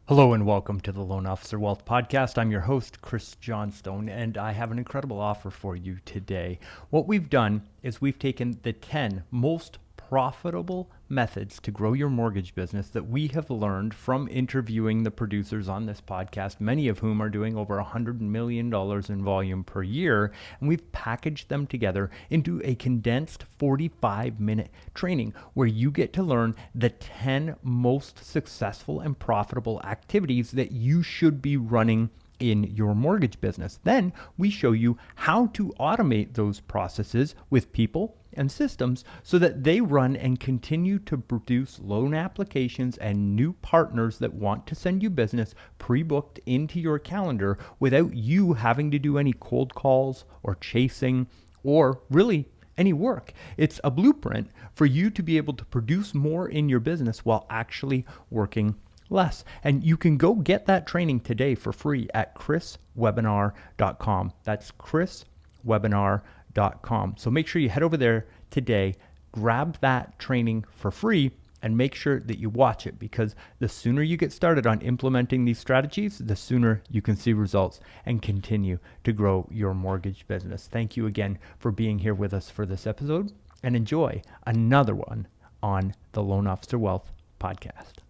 Hello and welcome to the Loan Officer Wealth Podcast. I'm your host, Chris Johnstone, and I have an incredible offer for you today. What we've done is we've taken the 10 most profitable methods to grow your mortgage business that we have learned from interviewing the producers on this podcast, many of whom are doing over $100 million in volume per year. And we've packaged them together into a condensed 45-minute training where you get to learn the 10 most successful and profitable activities that you should be running in your mortgage business. Then we show you how to automate those processes with people and systems so that they run and continue to produce loan applications and new partners that want to send you business pre-booked into your calendar without you having to do any cold calls or chasing or really any work. It's a blueprint for you to be able to produce more in your business while actually working less. And you can go get that training today for free at chriswebinar.com. That's chriswebinar.com. So make sure you head over there today, grab that training for free, and make sure that you watch it, because the sooner you get started on implementing these strategies, the sooner you can see results and continue to grow your mortgage business. Thank you again for being here with us for this episode, and enjoy another one on the Loan Officer Wealth Podcast.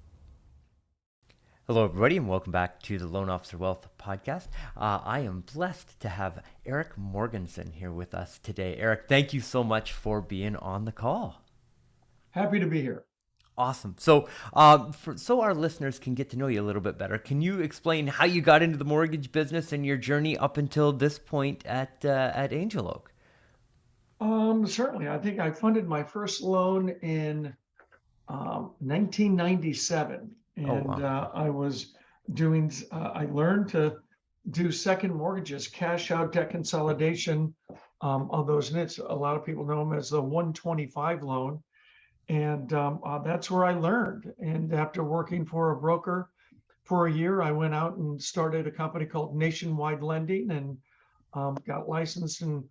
Hello, everybody, and welcome back to the Loan Officer Wealth Podcast. I am blessed to have Eric Morgenson here with us today. Eric, thank you so much for being on the call. Happy to be here. Awesome. So, so our listeners can get to know you a little bit better, can you explain how you got into the mortgage business and your journey up until this point at Angel Oak? Certainly. I think I funded my first loan in 1997. Oh, And wow. I learned to do second mortgages, cash out debt consolidation on those NITs. A lot of people know them as the 125 loan. And that's where I learned. And after working for a broker for a year, I went out and started a company called Nationwide Lending and got licensed in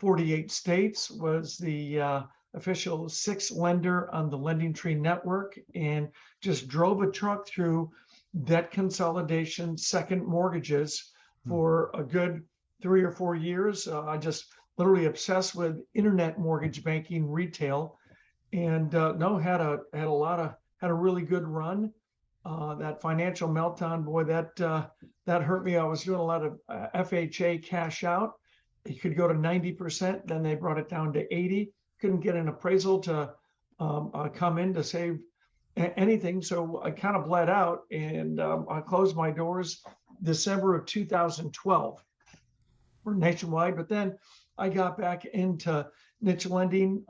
48 states, was the official sixth lender on the Lending Tree network, and just drove a truck through debt consolidation, second mortgages for a good 3 or 4 years. I just literally obsessed with internet mortgage banking, retail, and had a really good run. That financial meltdown, boy, that hurt me. I was doing a lot of FHA cash out. You could go to 90%, then they brought it down to 80. Couldn't get an appraisal to come in to save anything. So I kind of bled out, and I closed my doors December of 2012 for Nationwide. But then I got back into niche lending,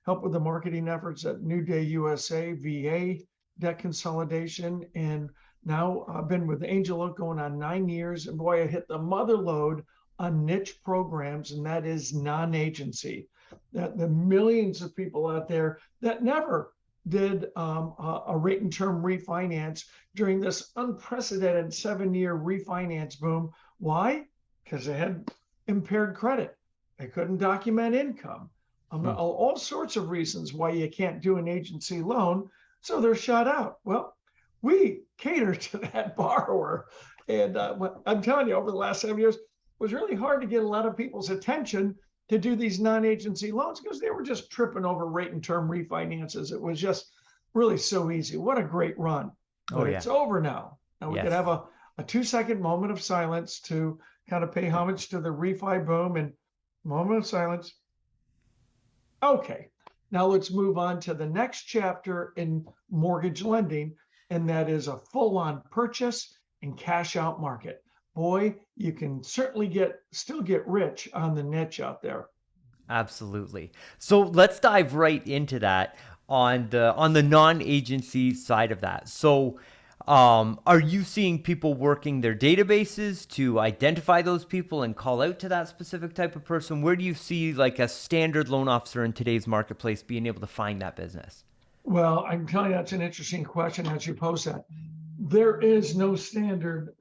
helped with the marketing efforts at New Day USA, VA, debt consolidation. And now I've been with Angel Oak going on 9 years. And boy, I hit the mother lode on niche programs, and that is non-agency. That the millions of people out there that never did a rate and term refinance during this unprecedented 7-year refinance boom. Why? Because they had impaired credit. They couldn't document income. All sorts of reasons why you can't do an agency loan. So they're shut out. Well, we cater to that borrower. And I'm telling you, over the last 7 years, it was really hard to get a lot of people's attention to do these non-agency loans because they were just tripping over rate and term refinances. It was just really so easy. What a great run. But it's over now. Now we could have a 2-second moment of silence to kind of pay homage to the refi boom. And moment of silence. Okay, now let's move on to the next chapter in mortgage lending, and that is a full-on purchase and cash out market. Boy, you can certainly still get rich on the niche out there. Absolutely. So let's dive right into that on the non-agency side of that. So are you seeing people working their databases to identify those people and call out to that specific type of person? Where do you see like a standard loan officer in today's marketplace being able to find that business? Well, I'm telling you, that's an interesting question as you pose that. There is no standard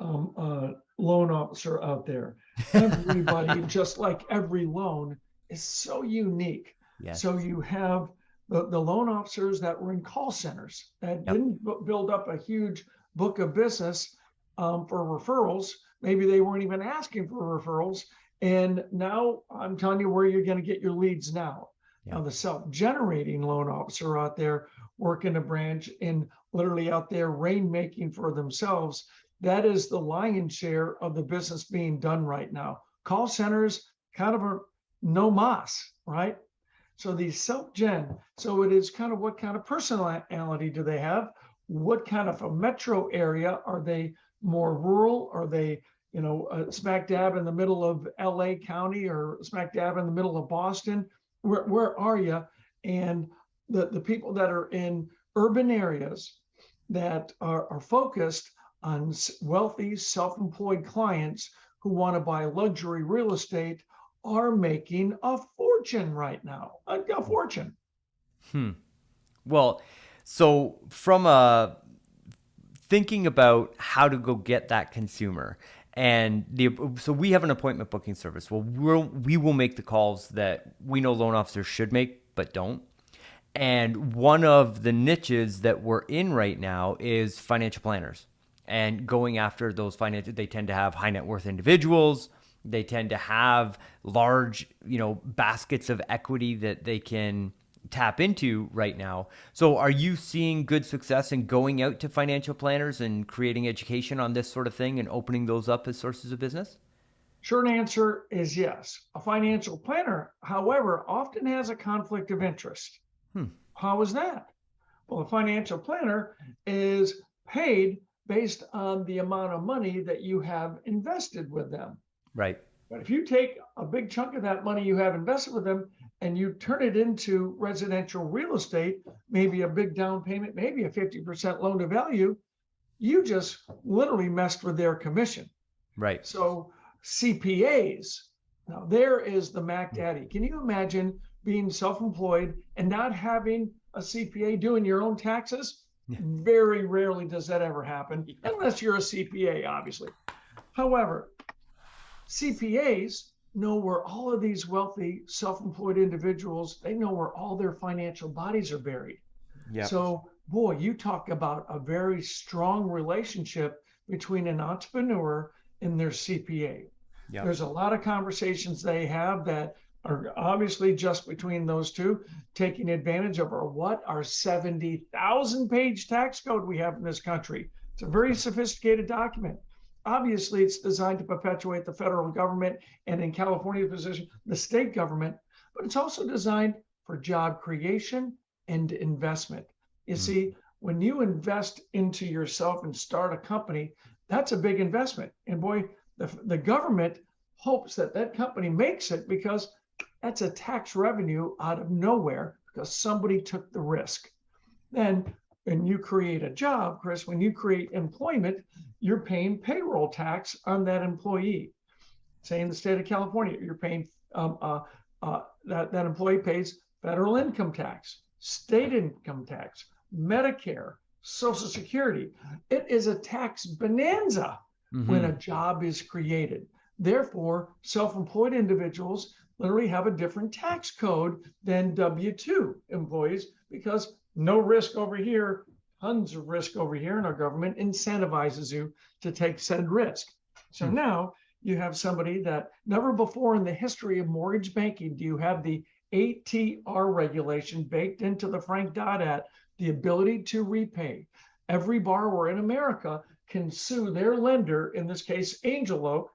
loan officer out there. Everybody, just like every loan, is so unique. Yes. So you have the loan officers that were in call centers that didn't build up a huge book of business for referrals. Maybe they weren't even asking for referrals. And now I'm telling you where you're going to get your leads now. Yeah. Now, the self-generating loan officer out there working a branch and literally out there rainmaking for themselves, that is the lion's share of the business being done right now. Call centers, kind of a no mas, right? So these self-gen, so it is kind of what kind of personality do they have? What kind of a metro area? Are they more rural? Are they, smack dab in the middle of LA County or smack dab in the middle of Boston? Where are you? And the people that are in urban areas that are focused on wealthy, self-employed clients who want to buy luxury real estate are making a fortune right now, a fortune. Well, so from thinking about how to go get that consumer, and so we have an appointment booking service. Well, we will make the calls that we know loan officers should make but don't. And one of the niches that we're in right now is financial planners, and going after those financial. They tend to have high net worth individuals. They tend to have large, baskets of equity that they can tap into right now. So are you seeing good success in going out to financial planners and creating education on this sort of thing and opening those up as sources of business? Short answer is yes. A financial planner, however, often has a conflict of interest. How is that? Well, a financial planner is paid based on the amount of money that you have invested with them. Right. But if you take a big chunk of that money you have invested with them and you turn it into residential real estate, maybe a big down payment, maybe a 50% loan to value, you just literally messed with their commission. Right. So CPAs, now there is the Mac Daddy. Can you imagine being self-employed and not having a CPA doing your own taxes? Yeah. Very rarely does that ever happen, unless you're a CPA, obviously. However, CPAs know where all of these wealthy self-employed individuals, they know where all their financial bodies are buried. Yep. So, boy, you talk about a very strong relationship between an entrepreneur and their CPA. Yep. There's a lot of conversations they have that are obviously just between those two, taking advantage of our 70,000 page tax code we have in this country. It's a very sophisticated document. Obviously, it's designed to perpetuate the federal government and, in California's position, the state government, but it's also designed for job creation and investment. You see, when you invest into yourself and start a company, that's a big investment. And boy, the government hopes that that company makes it, because that's a tax revenue out of nowhere because somebody took the risk. Then when you create a job, Chris, when you create employment, you're paying payroll tax on that employee. Say in the state of California, you're paying, that employee pays federal income tax, state income tax, Medicare, Social Security. It is a tax bonanza when a job is created. Therefore, self-employed individuals literally have a different tax code than W-2 employees, because no risk over here, tons of risk over here, and our government incentivizes you to take said risk. So now you have somebody that never before in the history of mortgage banking do you have the ATR regulation baked into the Frank Dodd Act, the ability to repay. Every borrower in America can sue their lender, in this case, Angel Oak.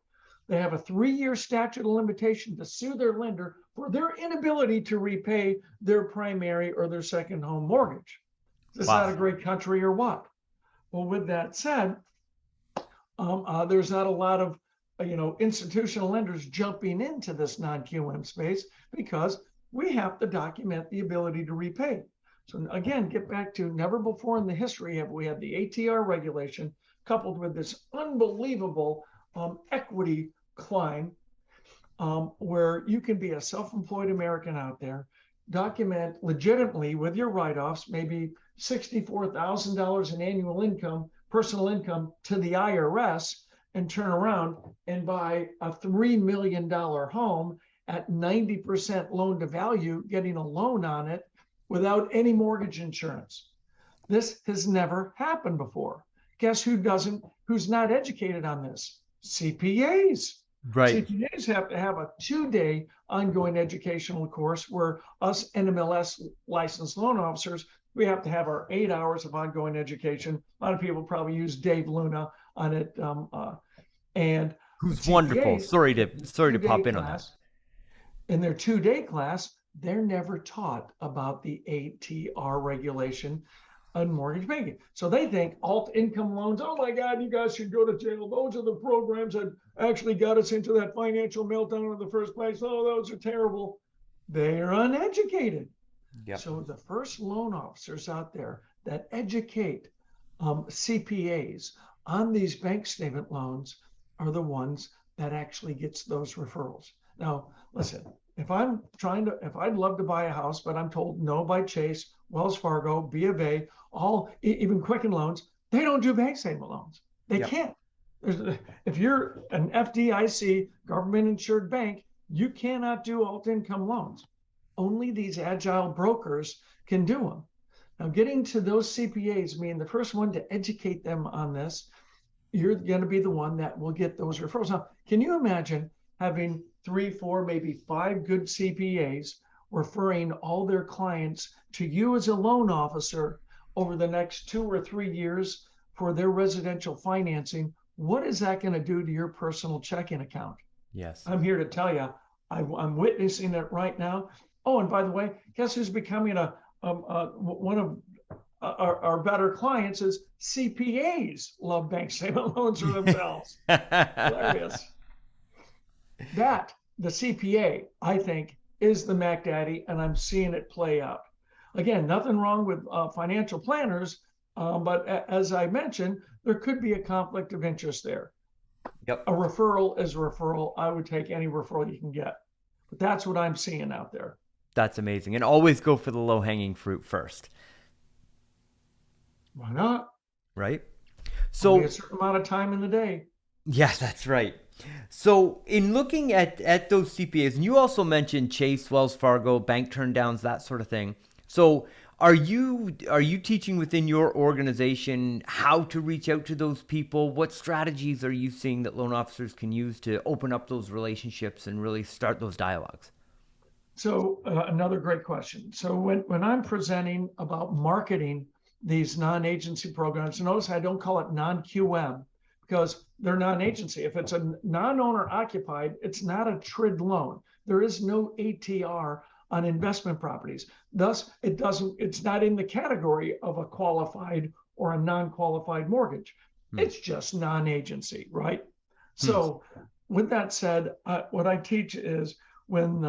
They have a 3-year statute of limitation to sue their lender for their inability to repay their primary or their second home mortgage. Is this not a great country or what? Well, with that said, there's not a lot of institutional lenders jumping into this non-QM space because we have to document the ability to repay. So again, get back to never before in the history have we had the ATR regulation coupled with this unbelievable equity climb, where you can be a self-employed American out there, document legitimately with your write-offs, maybe $64,000 in annual income, personal income to the IRS, and turn around and buy a $3 million home at 90% loan to value, getting a loan on it without any mortgage insurance. This has never happened before. guess who's not educated on this? CPAs. Right. CPAs have to have a 2-day ongoing educational course where us NMLS licensed loan officers, we have to have our 8 hours of ongoing education. A lot of people probably use Dave Luna on it. And but Who's wonderful. CPAs, Sorry to pop two-day in on that. class, in their 2-day class, they're never taught about the ATR regulation on mortgage banking. So they think alt income loans, oh my God, you guys should go to jail. Those are the programs that actually got us into that financial meltdown in the first place. Oh, those are terrible. They are uneducated. Yep. So the first loan officers out there that educate CPAs on these bank statement loans are the ones that actually gets those referrals. Now, listen, if I'd love to buy a house, but I'm told no by Chase, Wells Fargo, B of A, even Quicken Loans, they don't do bank statement loans. They Yep. can't. If you're an FDIC government insured bank, you cannot do alt income loans. Only these agile brokers can do them. Now, getting to those CPAs, mean the first one to educate them on this, you're going to be the one that will get those referrals. Now, can you imagine having 3, 4, maybe 5 good CPAs referring all their clients to you as a loan officer over the next 2 or 3 years for their residential financing? What is that going to do to your personal checking account? Yes. I'm here to tell you, I'm witnessing it right now. Oh, and by the way, guess who's becoming one of our better clients is CPAs love bank statement loans for themselves. Hilarious. That, the CPA, I think, is the Mac Daddy, and I'm seeing it play out. Again, nothing wrong with financial planners, but as I mentioned, there could be a conflict of interest there. Yep. A referral is a referral. I would take any referral you can get. But that's what I'm seeing out there. That's amazing. And always go for the low-hanging fruit first. Why not? Right? Only So, a certain amount of time in the day. yeah, that's right. So, in looking at those CPAs, and you also mentioned Chase, Wells Fargo, bank turndowns, that sort of thing. So, are you teaching within your organization how to reach out to those people? What strategies are you seeing that loan officers can use to open up those relationships and really start those dialogues? So another great question. So when I'm presenting about marketing these non-agency programs, notice I don't call it non-QM because they're non-agency. If it's a non-owner occupied, it's not a TRID loan. There is no ATR on investment properties. Thus, it's not in the category of a qualified or a non-qualified mortgage. It's just non-agency, right? So with that said, what I teach is when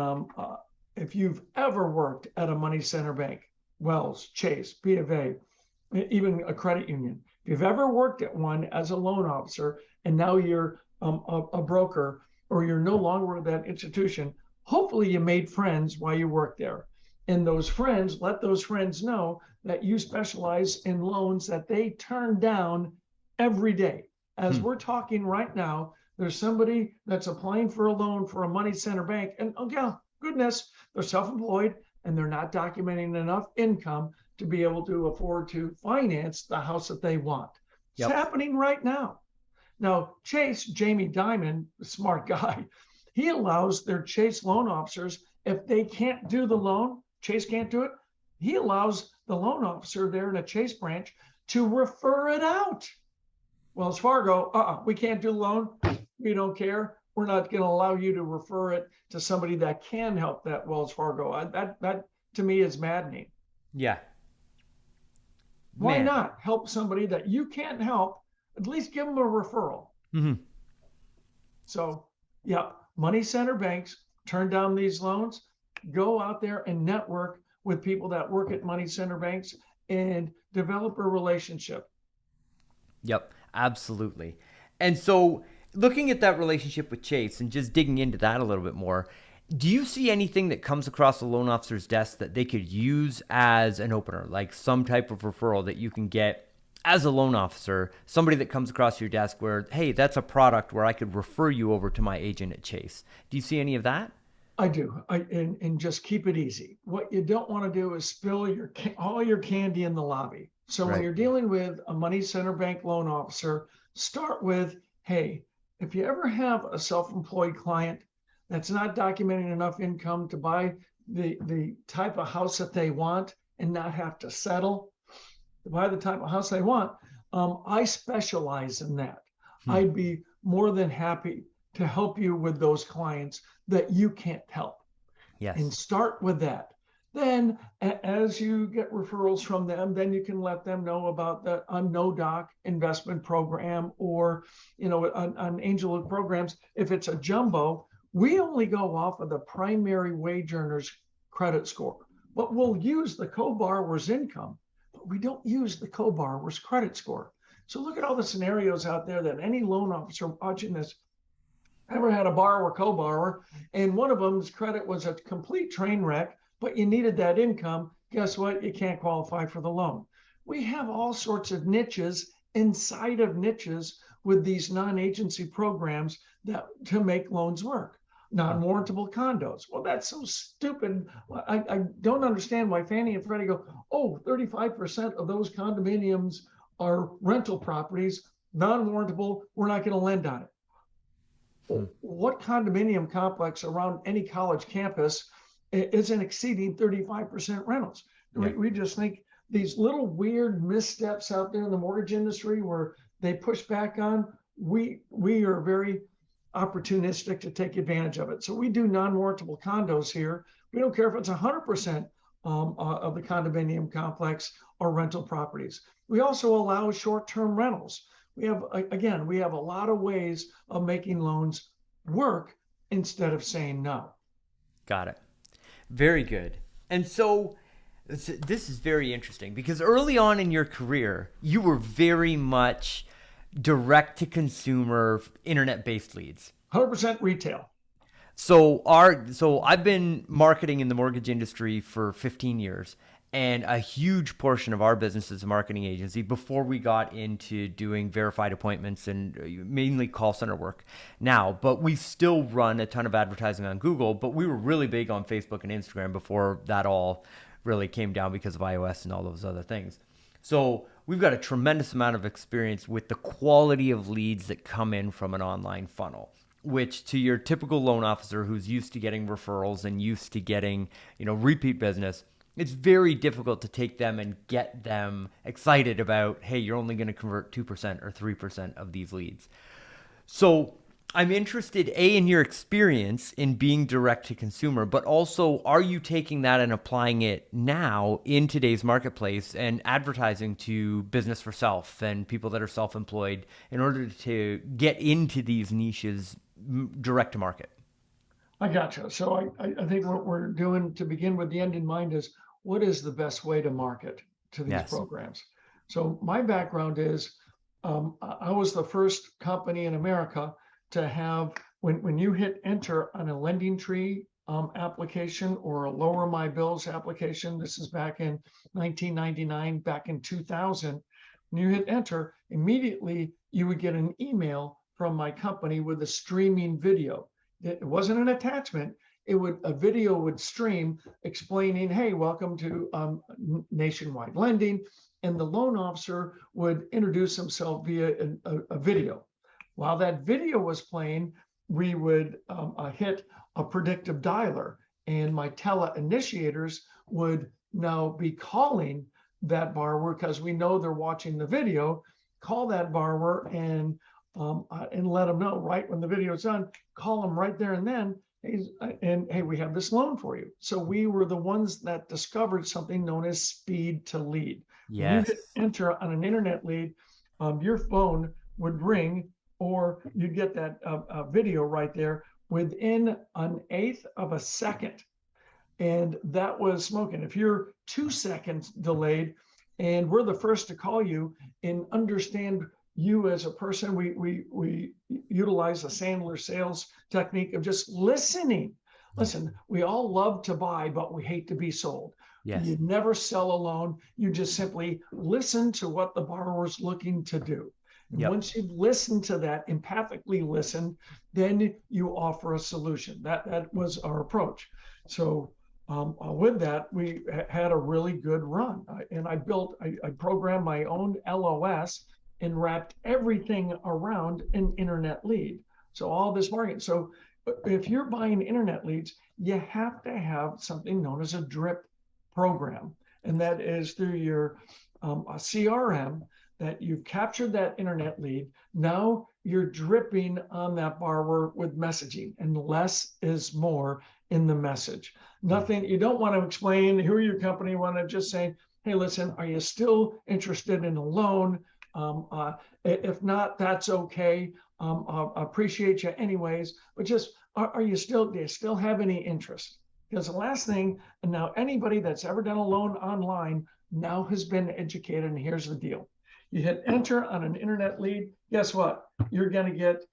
if you've ever worked at a money center bank, Wells, Chase, B of A, even a credit union, if you've ever worked at one as a loan officer and now you're a broker or you're no longer with that institution, hopefully you made friends while you worked there. And those friends, let those friends know that you specialize in loans that they turn down every day. As we're talking right now, there's somebody that's applying for a loan for a money center bank, and oh yeah, goodness, they're self-employed and they're not documenting enough income to be able to afford to finance the house that they want. It's happening right now. Now, Chase, Jamie Dimon, the smart guy, he allows their Chase loan officers, if they can't do the loan, Chase can't do it, he allows the loan officer there in a Chase branch to refer it out. Wells Fargo, we can't do the loan. We don't care. We're not going to allow you to refer it to somebody that can help that Wells Fargo. That to me is maddening. Yeah. Why not help somebody that you can't help? At least give them a referral. So, yeah, money center banks turn down these loans. Go out there and network with people that work at money center banks and develop a relationship. Yep, absolutely. And so looking at that relationship with Chase and just digging into that a little bit more, do you see anything that comes across a loan officer's desk that they could use as an opener, like some type of referral that you can get as a loan officer, somebody that comes across your desk where, hey, that's a product where I could refer you over to my agent at Chase? Do you see any of that? I do. And just keep it easy. What you don't want to do is spill all your candy in the lobby. So when Right. you're dealing with a money center bank loan officer, start with, hey, if you ever have a self-employed client that's not documenting enough income to buy the type of house that they want and not have to settle, to buy the type of house they want, I specialize in that. Hmm. I'd be more than happy to help you with those clients that you can't help, and Yes. start with that. Then, as you get referrals from them, then you can let them know about the No Doc investment program, or on Angel Oak programs. If it's a jumbo, we only go off of the primary wage earner's credit score, but we'll use the co-borrower's income, but we don't use the co-borrower's credit score. So look at all the scenarios out there that any loan officer watching this ever had a borrower, co-borrower, and one of them's credit was a complete train wreck, but you needed that income. Guess what? You can't qualify for the loan. We have all sorts of niches inside of niches with these non-agency programs that to make loans work. Non-warrantable condos. Well, that's so stupid. I don't understand why Fannie and Freddie go, oh, 35% of those condominiums are rental properties, non-warrantable. We're not going to lend on it. Hmm. What condominium complex around any college campus isn't exceeding 35% rentals? Yeah. We just think these little weird missteps out there in the mortgage industry where they push back on, we are very opportunistic to take advantage of it. So we do non-warrantable condos here. We don't care if it's 100% of the condominium complex or rental properties. We also allow short-term rentals. We have, again, we have a lot of ways of making loans work instead of saying no. Got it. Very good. And so this is very interesting because early on in your career, you were very much direct to consumer internet based leads. 100% retail. So I've been marketing in the mortgage industry for 15 years, and a huge portion of our business is a marketing agency before we got into doing verified appointments and mainly call center work now. But we still run a ton of advertising on Google, but we were really big on Facebook and Instagram before that all really came down because of iOS and all those other things. So we've got a tremendous amount of experience with the quality of leads that come in from an online funnel, which to your typical loan officer who's used to getting referrals and used to getting, repeat business, it's very difficult to take them and get them excited about, hey, you're only going to convert 2% or 3% of these leads. So I'm interested, A, in your experience in being direct to consumer, but also, are you taking that and applying it now in today's marketplace and advertising to business for self and people that are self-employed in order to get into these niches direct to market? I gotcha. So I think what we're doing to begin with the end in mind is, what is the best way to market to these Yes. programs? So my background is, I was the first company in America to have, when you hit enter on a lending tree application or a lower my bills application, this is back in 1999, back in 2000, when you hit enter, immediately you would get an email from my company with a streaming video. It wasn't an attachment. A video would stream explaining, hey, welcome to Nationwide Lending. And the loan officer would introduce himself via a video. While that video was playing, we would hit a predictive dialer, and my tele initiators would now be calling that borrower, because we know they're watching the video, call that borrower and let them know right when the video is done, call them right there and then, and hey, we have this loan for you. So we were the ones that discovered something known as speed to lead. When you hit Yes. enter on an internet lead, your phone would ring, or you'd get that video right there within an eighth of a second. And that was smoking. If you're 2 seconds delayed and we're the first to call you and understand you as a person, we utilize a Sandler sales technique of just listening. Listen, we all love to buy, but we hate to be sold. Yes. You never sell a loan. You just simply listen to what the borrower's looking to do. And Yep. once you've listened to that, empathically listen, then you offer a solution. That was our approach. So with that, we had a really good run. And I programmed my own LOS and wrapped everything around an internet lead. So all this marketing. So if you're buying internet leads, you have to have something known as a drip program. And that is through your a CRM that you've captured that internet lead. Now you're dripping on that borrower with messaging, and less is more in the message. Nothing, you don't want to explain who your company, you want to just say, hey, listen, are you still interested in a loan? If not, that's okay. I appreciate you anyways, but just, do you still have any interest? Because the last thing, and now anybody that's ever done a loan online now has been educated, and here's the deal. You hit enter on an internet lead, guess what? You're going to get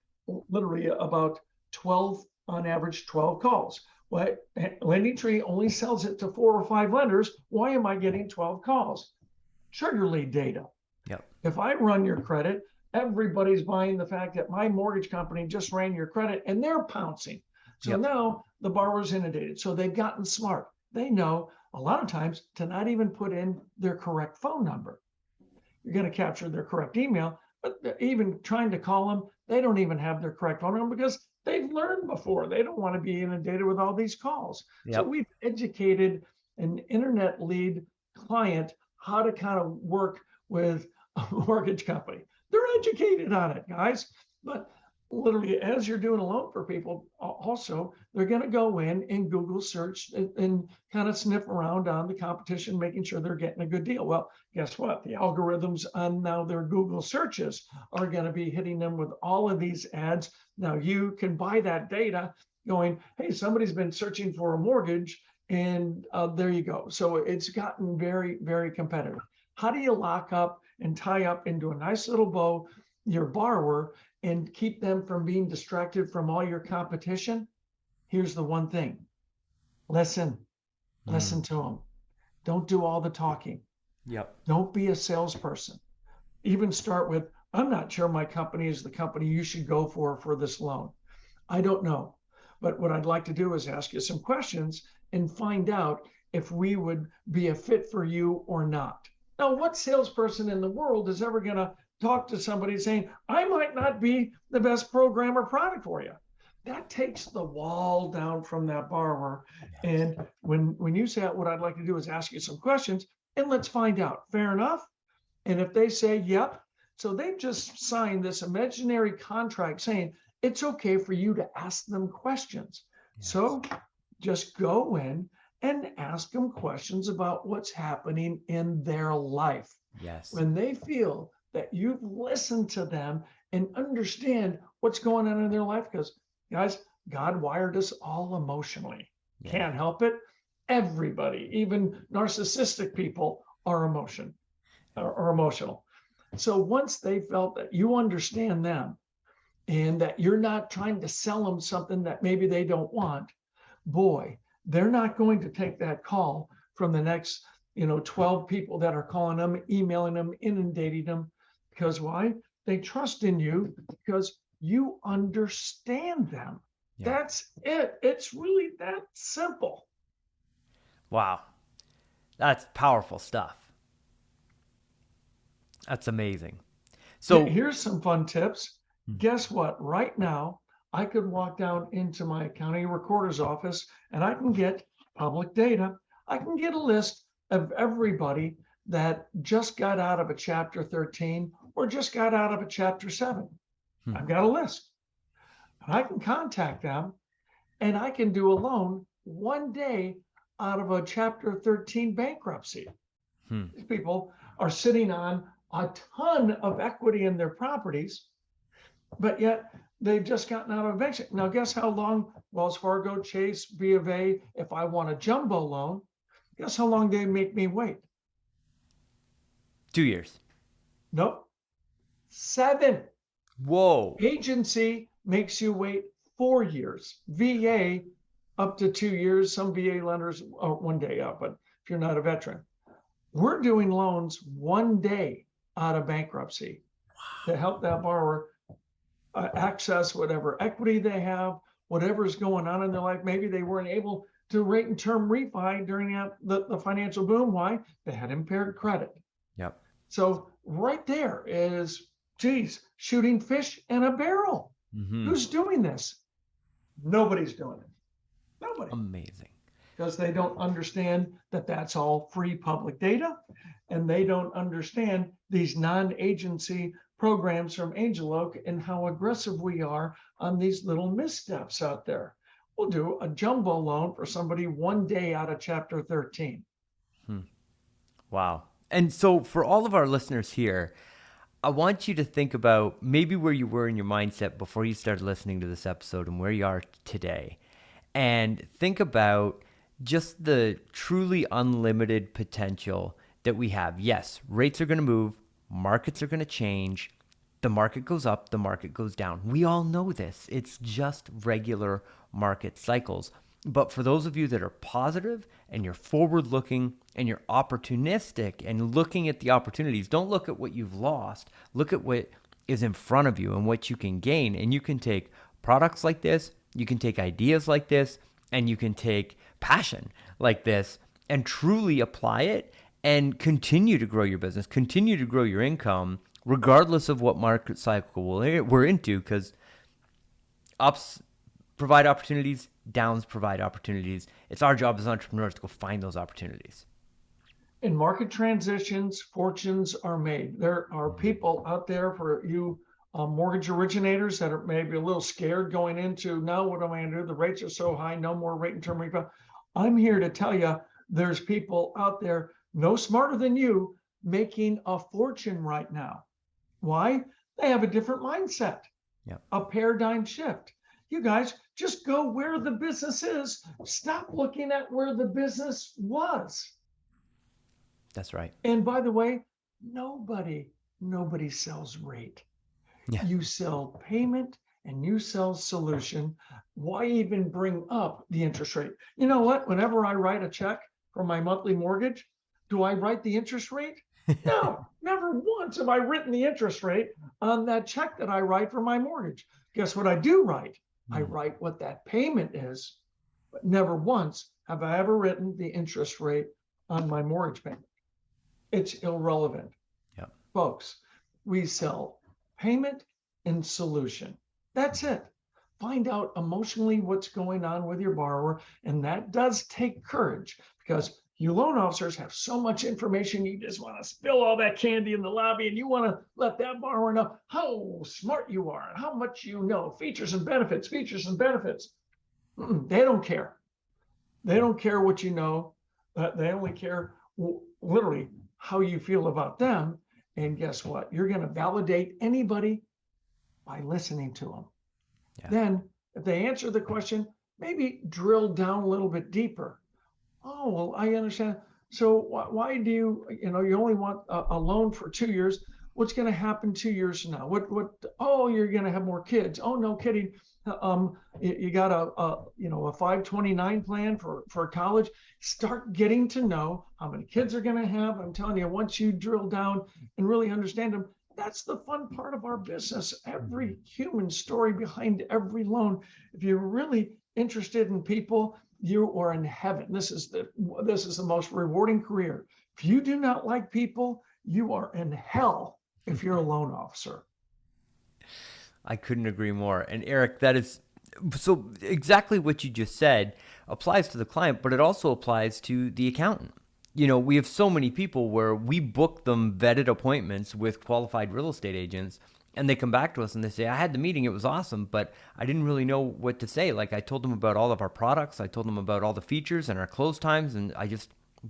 literally about 12, on average, 12 calls. Well, Lending Tree only sells it to 4 or 5 lenders. Why am I getting 12 calls? Trigger lead data. Yep. If I run your credit, everybody's buying the fact that my mortgage company just ran your credit and they're pouncing. So Yep. now the borrower's inundated. So they've gotten smart. They know a lot of times to not even put in their correct phone number. You're going to capture their correct email, but even trying to call them, they don't even have their correct phone number because they've learned before. They don't want to be inundated with all these calls. Yep. So we've educated an internet lead client how to kind of work with a mortgage company. They're educated on it, guys. But literally, as you're doing a loan for people, also, they're going to go in and Google search and kind of sniff around on the competition, making sure they're getting a good deal. Well, guess what? The algorithms on now their Google searches are going to be hitting them with all of these ads. Now you can buy that data going, hey, somebody's been searching for a mortgage, and there you go. So it's gotten very, very competitive. How do you lock up and tie up into a nice little bow your borrower and keep them from being distracted from all your competition? Here's the one thing. Listen to them. Don't do all the talking. Yep. Don't be a salesperson. Even start with, I'm not sure my company is the company you should go for this loan. I don't know. But what I'd like to do is ask you some questions and find out if we would be a fit for you or not. Now, what salesperson in the world is ever going to talk to somebody saying, I might not be the best program or product for you? That takes the wall down from that borrower. Yes. And when you say, what I'd like to do is ask you some questions and let's find out. Fair enough? And if they say, yep, so they've just signed this imaginary contract saying it's okay for you to ask them questions. Yes. So just go in and ask them questions about what's happening in their life. Yes. When they feel that you've listened to them and understand what's going on in their life, because guys, God wired us all emotionally. Yeah. Can't help it. Everybody, even narcissistic people, are emotional. So once they felt that you understand them and that you're not trying to sell them something that maybe they don't want, boy, they're not going to take that call from the next 12 people that are calling them, emailing them, inundating them. Because why? They trust in you because you understand them. Yeah. That's it. It's really that simple. Wow. That's powerful stuff. That's amazing. So here's some fun tips. Guess what? Right now, I could walk down into my county recorder's office and I can get public data. I can get a list of everybody that just got out of a chapter 13 or just got out of a chapter 7. I've got a list. And I can contact them and I can do a loan one day out of a chapter 13 bankruptcy. These people are sitting on a ton of equity in their properties, but yet they've just gotten out of eviction. Now, guess how long Wells Fargo, Chase, B of A, if I want a jumbo loan, guess how long they make me wait? 2 years. Nope. 7. Whoa. Agency makes you wait 4 years. VA up to 2 years. Some VA lenders are 1 day out, but if you're not a veteran. We're doing loans 1 day out of bankruptcy to help that borrower access whatever equity they have, whatever's going on in their life. Maybe they weren't able to rate and term refi during the financial boom. Why? They had impaired credit. Yep. So right there is, geez, shooting fish in a barrel. Who's doing this? Nobody's doing it. Nobody. Amazing. Because they don't understand that that's all free public data, and they don't understand these non-agency programs from Angel Oak and how aggressive we are on these little missteps out there. We'll do a jumbo loan for somebody one day out of Chapter 13. Wow. And so for all of our listeners here, I want you to think about maybe where you were in your mindset before you started listening to this episode and where you are today. And think about just the truly unlimited potential that we have. Yes, rates are going to move, markets are going to change. The market goes up, the market goes down. We all know this. It's just regular market cycles. But for those of you that are positive and you're forward looking and you're opportunistic and looking at the opportunities, don't look at what you've lost. Look at what is in front of you and what you can gain. And you can take products like this, you can take ideas like this, and you can take passion like this and truly apply it and continue to grow your business, continue to grow your income, regardless of what market cycle we're into, because ups provide opportunities, downs provide opportunities. It's our job as entrepreneurs to go find those opportunities. In market transitions, fortunes are made. There are people out there for you mortgage originators that are maybe a little scared going into, now what am I going to do? The rates are so high, no more rate and term refi. I'm here to tell you, there's people out there no smarter than you making a fortune right now. Why? They have a different mindset, a paradigm shift. You guys just go where the business is. Stop looking at where the business was. That's right. And by the way, nobody sells rate. Yeah. You sell payment and you sell solution. Why even bring up the interest rate? You know what? Whenever I write a check for my monthly mortgage, do I write the interest rate? No, never once have I written the interest rate on that check that I write for my mortgage. Guess what I do write? I write what that payment is, but never once have I ever written the interest rate on my mortgage payment. It's irrelevant. Yep. Folks, we sell payment and solution. That's it. Find out emotionally what's going on with your borrower. And that does take courage, because you loan officers have so much information. You just want to spill all that candy in the lobby, and you want to let that borrower know how smart you are and how much you know. Features and benefits, features and benefits. They don't care. They don't care what you know. They only care literally how you feel about them. And guess what? You're going to validate anybody by listening to them. Yeah. Then if they answer the question, maybe drill down a little bit deeper. Oh, well, I understand. So why do you only want a loan for 2 years? What's going to happen 2 years from now? Oh, you're going to have more kids. Oh, no kidding. You got a 529 plan for college. Start getting to know how many kids are going to have. I'm telling you, once you drill down and really understand them, that's the fun part of our business. Every human story behind every loan. If you're really interested in people, you are in heaven. This is the most rewarding career. If you do not like people, you are in hell if you're a loan officer. I couldn't agree more. And Eric, that is so exactly what you just said applies to the client, but it also applies to the accountant. We have so many people where we book them vetted appointments with qualified real estate agents, and they come back to us and they say, I had the meeting, it was awesome, but I didn't really know what to say. Like, I told them about all of our products, I told them about all the features and our close times, and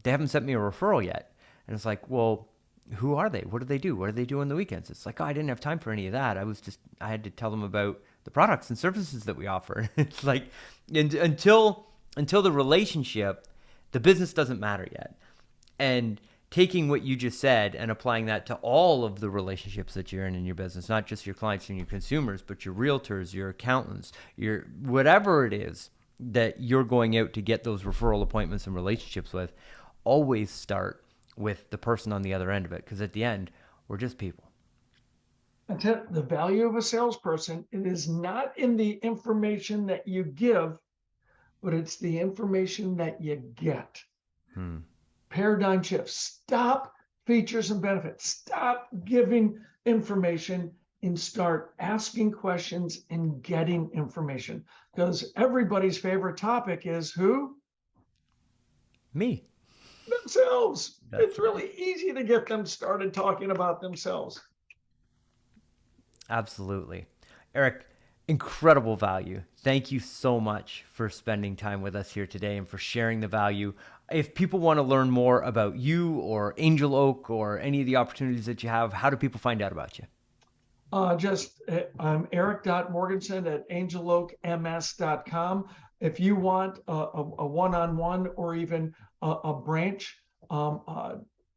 they haven't sent me a referral yet. And it's like, well, who are they? What do they do? What do they do on the weekends? It's like, oh, I didn't have time for any of that. I had to tell them about the products and services that we offer. It's like, and until the relationship, the business doesn't matter yet. And taking what you just said and applying that to all of the relationships that you're in your business, not just your clients and your consumers, but your realtors, your accountants, your whatever it is that you're going out to get those referral appointments and relationships with, always start with the person on the other end of it, because at the end, we're just people. The value of a salesperson, it is not in the information that you give, but it's the information that you get. Hmm. Paradigm shift. Stop features and benefits. Stop giving information and start asking questions and getting information. Because everybody's favorite topic is who? Me. Themselves. That's It's really easy to get them started talking about themselves. absolutely. Eric, incredible value. Thank you so much for spending time with us here today and for sharing the value. If people want to learn more about you or Angel Oak or any of the opportunities that you have, how do people find out about you? I'm Eric.Morgenson at angeloakms.com. If you want a one-on-one or even a branch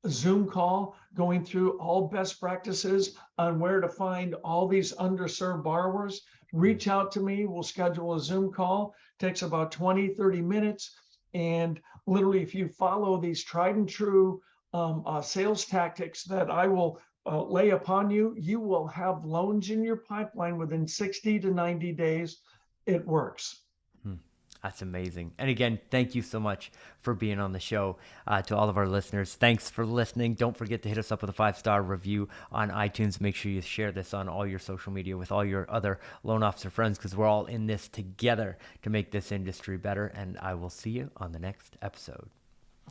Zoom call going through all best practices on where to find all these underserved borrowers, reach out to me. We'll schedule a Zoom call. It takes about 20, 30 minutes. And literally, if you follow these tried and true sales tactics that I will lay upon you, you will have loans in your pipeline within 60 to 90 days. It works. That's amazing. And again, thank you so much for being on the show. To all of our listeners, thanks for listening. Don't forget to hit us up with a 5-star review on iTunes. Make sure you share this on all your social media with all your other loan officer friends, because we're all in this together to make this industry better. And I will see you on the next episode.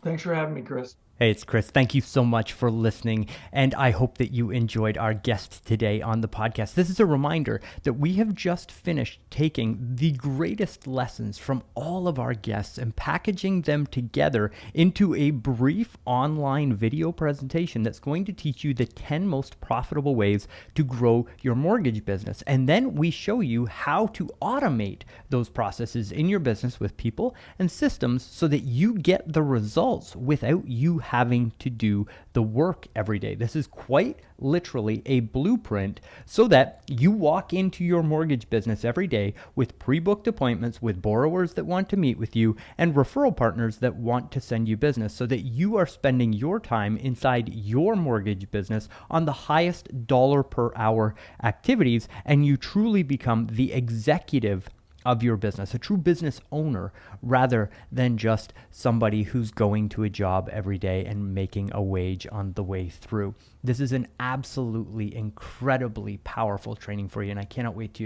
Thanks for having me, Chris. Hey, it's Chris. Thank you so much for listening, and I hope that you enjoyed our guest today on the podcast. This is a reminder that we have just finished taking the greatest lessons from all of our guests and packaging them together into a brief online video presentation that's going to teach you the 10 most profitable ways to grow your mortgage business. And then we show you how to automate those processes in your business with people and systems so that you get the results without you having to do the work every day. This is quite literally a blueprint so that you walk into your mortgage business every day with pre-booked appointments with borrowers that want to meet with you and referral partners that want to send you business, so that you are spending your time inside your mortgage business on the highest dollar per hour activities, and you truly become the executive of your business, a true business owner, rather than just somebody who's going to a job every day and making a wage on the way through. This is an absolutely incredibly powerful training for you, and I cannot wait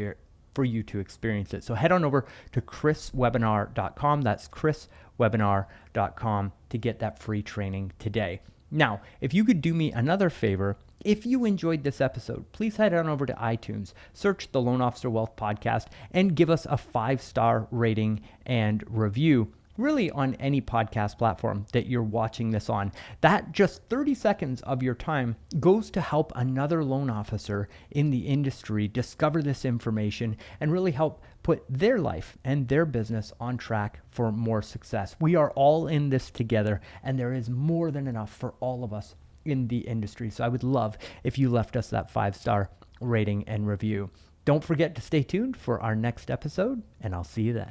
for you to experience it. So head on over to chriswebinar.com. That's chriswebinar.com to get that free training today. Now, if you could do me another favor, if you enjoyed this episode, please head on over to iTunes, search the Loan Officer Wealth Podcast, and give us a 5-star rating and review, really on any podcast platform that you're watching this on. That just 30 seconds of your time goes to help another loan officer in the industry discover this information and really help put their life and their business on track for more success. We are all in this together, and there is more than enough for all of us in the industry. So I would love if you left us that 5-star rating and review. Don't forget to stay tuned for our next episode, and I'll see you then.